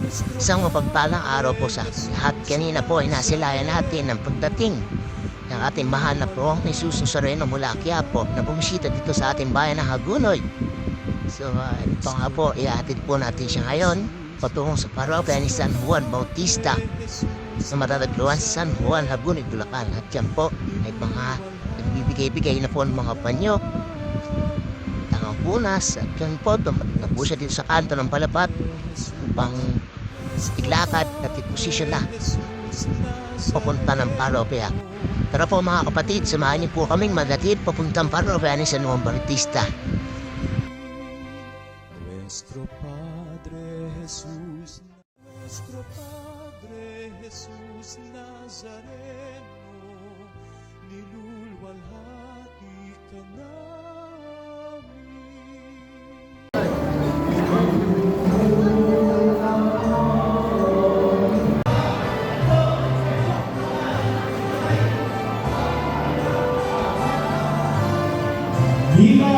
Isang mapagpalang araw po sa lahat. Kanina po ay nasilayan natin ang pagdating ng ating mahal na Poong Jesus Nazareno mula Quiapo na bumisita dito sa ating bayan ng Hagunoy. So ito nga po, ihatid po natin siya ngayon patungong sa parokya ni San Juan Bautista na matatagpuan sa San Juan, Hagunoy, Bulacan. At yan po ay mga nagbibigay-bigay na po ng mga panyo, tangang punas. At yan po, na po siya dito sa kanto ng Palapat upang iglakad at iposisyon na papunta ng parokya. Tara po mga kapatid, samahan niyo po kaming maghatid papuntang parokya ni San Juan Bautista. Nuestro Padre Jesús, nuestro Padre Jesús Nazareno, nilulwalhati ka namin. Viva